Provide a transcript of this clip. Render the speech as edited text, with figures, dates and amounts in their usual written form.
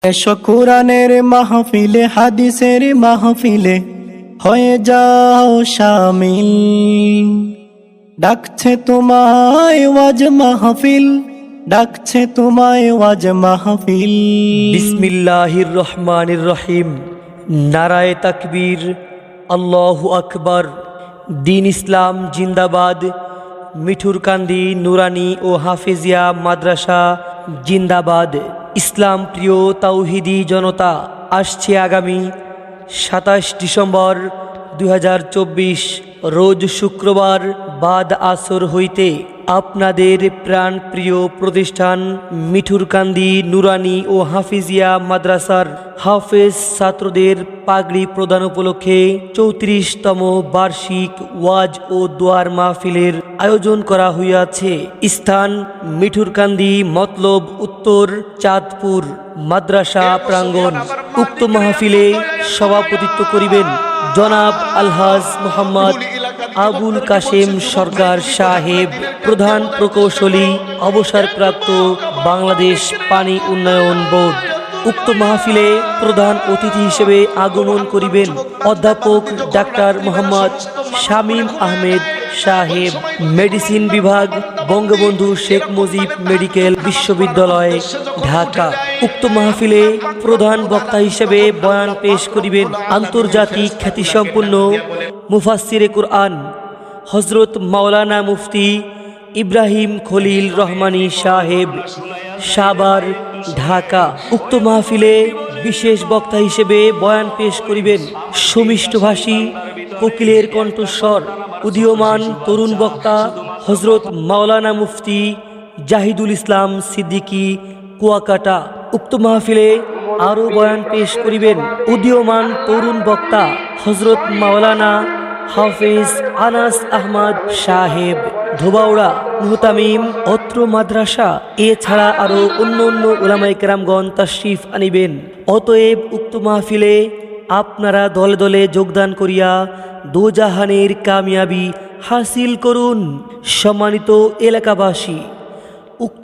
এসো কোরআনের মাহফিলে, হাদিসের মাহফিলে হয়ে যাও শামিল। ডাকছে তোমায় ওয়াজ মাহফিল, ডাকছে তোমায় ওয়াজ মাহফিল। বিসমিল্লাহির রহমানির রহিম। নারায়ে তাকবীর, আল্লাহু আকবার। দিন ইসলাম জিন্দাবাদ। মিঠুরকান্দি নুরানি ও হাফেজিয়া মাদ্রাসা জিন্দাবাদ। ইসলাম প্রিয় তাওহিদি জনতা, আসছে আগামী 27 ডিসেম্বর 2024 রোজ শুক্রবার বাদ আসর হইতে আপনাদের প্রাণপ্রিয় প্রতিষ্ঠান মিঠুরকান্দি নুরানি ও হাফিজিয়া মাদ্রাসার হাফেজ ছাত্রদের পাগড়ি প্রদান উপলক্ষে 34তম বার্ষিক ওয়াজ ও দোয়ার মাহফিলের আয়োজন করা হইয়াছে। স্থান মিঠুরকান্দি মতলব উত্তর চাঁদপুর মাদ্রাসা প্রাঙ্গণ। উক্ত মাহফিলে সভাপতিত্ব করিবেন জনাব আলহাজ মোহাম্মদ আবুল কাশেম সরকার সাহেব, প্রধান প্রকৌশলী, অবসরপ্রাপ্ত, বাংলাদেশ পানি উন্নয়ন বোর্ড। উক্ত মাহফিলে প্রধান অতিথি হিসেবে আগমন করিবেন অধ্যাপক ডাক্তার মোহাম্মদ শামীম আহমেদ সাহেব, মেডিসিন বিভাগ, বঙ্গবন্ধু শেখ মুজিব মেডিকেল বিশ্ববিদ্যালয়, ঢাকা। উক্ত মাহফিলে প্রধান বক্তা হিসেবে বয়ান পেশ করিবেন আন্তর্জাতিক খ্যাতিসম্পন্ন মুফাসসিরে কুরআন হযরত মাওলানা মুফতি ইব্রাহিম খলিল রহমানী সাহেব, সাভার, ঢাকা। উক্ত মাহফিলে বিশেষ বক্তা হিসেবে বয়ান পেশ করিবেন সুমিষ্টভাষী, কোকিলের কণ্ঠস্বর, উদীয়মান তরুণ বক্তা হযরত মাওলানা মুফতি জাহিদুল ইসলাম সিদ্দিকী, কুয়াকাটা। উক্ত মাহফিলে আরও বয়ান পেশ করিবেন উদীয়মান তরুণ বক্তা হযরত মাওলানা হাফেজ আনাস আহমদ সাহেব, ধোবাউড়া, মুহতামিম, অত্র মাদ্রাসা। এছাড়া আরও অন্য উলামায়ে কেরামগণ তাশরিফ আনিবেন। অতএব উক্ত মাহফিলে আপনারা দলে দলে যোগদান করিয়া দোজাহানের কামিয়াবি হাসিল করুন। সম্মানিত এলাকাবাসী, উক্ত